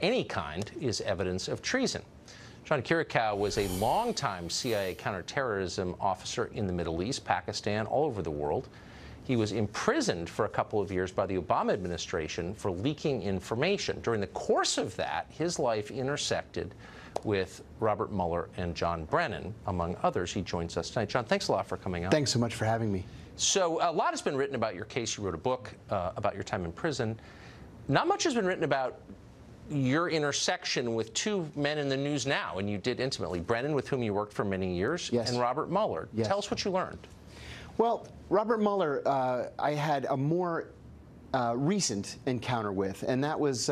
any kind is evidence of treason. John Kiriakou was a longtime CIA counterterrorism officer in the Middle East, Pakistan, all over the world. He was imprisoned for a couple of years by the Obama administration for leaking information. During the course of that, his life intersected with Robert Mueller and John Brennan, among others. He joins us tonight. John, thanks a lot for coming out. Thanks so much for having me. So a lot has been written about your case. You wrote a book about your time in prison. Not much has been written about your intersection with two men in the news now, and you did intimately. Brennan, with whom you worked for many years, yes, and Robert Mueller. Yes. Tell us what you learned. Well, Robert Mueller, I had a more recent encounter with, and that was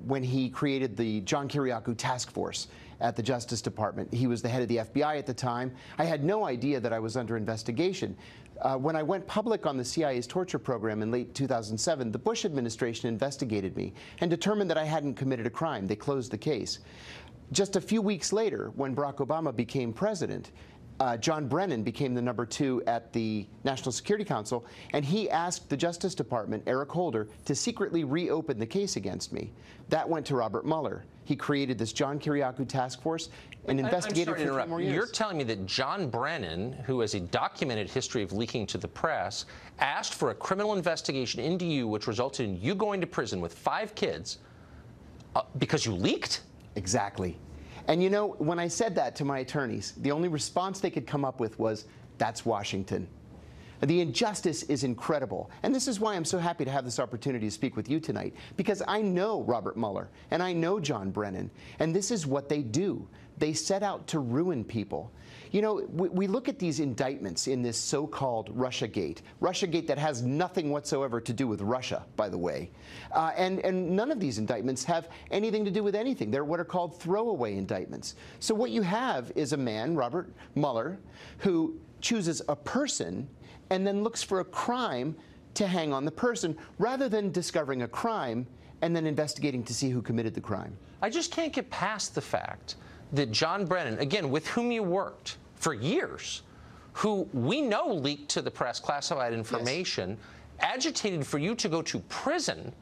when he created the John Kiriakou task force at the Justice Department. He was the head of the FBI at the time. I had no idea that I was under investigation. When I went public on the CIA's torture program in late 2007, the Bush administration investigated me and determined that I hadn't committed a crime. They closed the case. Just a few weeks later, when Barack Obama became president, John Brennan became the #2 at the National Security Council, and he asked the Justice Department, Eric Holder, to secretly reopen the case against me. That went to Robert Mueller. He created this John Kiriakou task force and investigated for 3 more years. You're telling me that John Brennan, who has a documented history of leaking to the press, asked for a criminal investigation into you, which resulted in you going to prison with 5 kids because you leaked? Exactly. And you know, when I said that to my attorneys, the only response they could come up with was, "That's Washington." The injustice is incredible. And this is why I'm so happy to have this opportunity to speak with you tonight, because I know Robert Mueller and I know John Brennan, and this is what they do. They set out to ruin people. You know, we look at these indictments in this so-called Russiagate that has nothing whatsoever to do with Russia, by the way. And none of these indictments have anything to do with anything. They're what are called throwaway indictments. So what you have is a man, Robert Mueller, who chooses a person and then looks for a crime to hang on the person, rather than discovering a crime and then investigating to see who committed the crime. I just can't get past the fact that John Brennan, again, with whom you worked for years, who we know leaked to the press classified information, yes, agitated for you to go to prison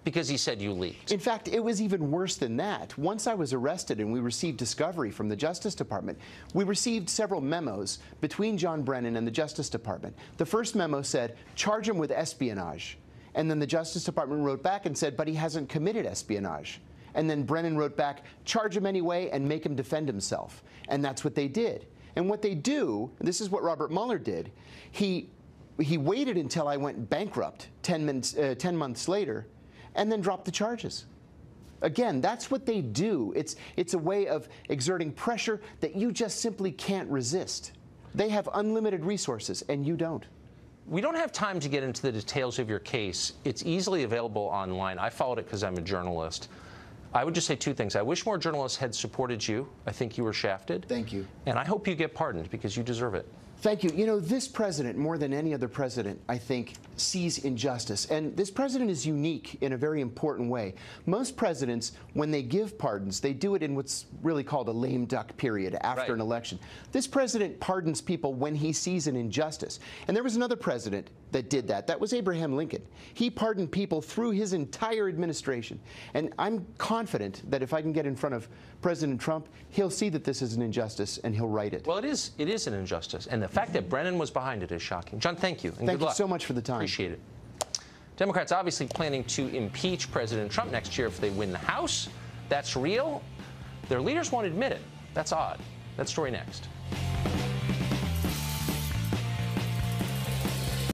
because he said you leaked. In fact, it was even worse than that. Once I was arrested and we received discovery from the Justice Department, we received several memos between John Brennan and the Justice Department. The first memo said, charge him with espionage. And then the Justice Department wrote back and said, but he hasn't committed espionage. And then Brennan wrote back, charge him anyway and make him defend himself. And that's what they did. And what they do, this is what Robert Mueller did, he waited until I went bankrupt 10 months later, and then dropped the charges. Again, that's what they do. It's a way of exerting pressure that you just simply can't resist. They have unlimited resources, and you don't. We don't have time to get into the details of your case. It's easily available online. I followed it because I'm a journalist. I would just say 2 things. I wish more journalists had supported you. I think you were shafted. Thank you. And I hope you get pardoned, because you deserve it. Thank you. You know, this president, more than any other president, I think, sees injustice. And this president is unique in a very important way. Most presidents, when they give pardons, they do it in what's really called a lame duck period after an election. This president pardons people when he sees an injustice. And there was another president that did that. That was Abraham Lincoln. He pardoned people through his entire administration. And I'm confident that if I can get in front of President Trump, he'll see that this is an injustice and he'll right it. Well, it is an injustice. And the fact that Brennan was behind it is shocking. John, thank you. And thank good you luck. so much for the time. Appreciate it. Democrats obviously planning to impeach President Trump next year if they win the House. That's real. Their leaders won't admit it. That's odd. That story next.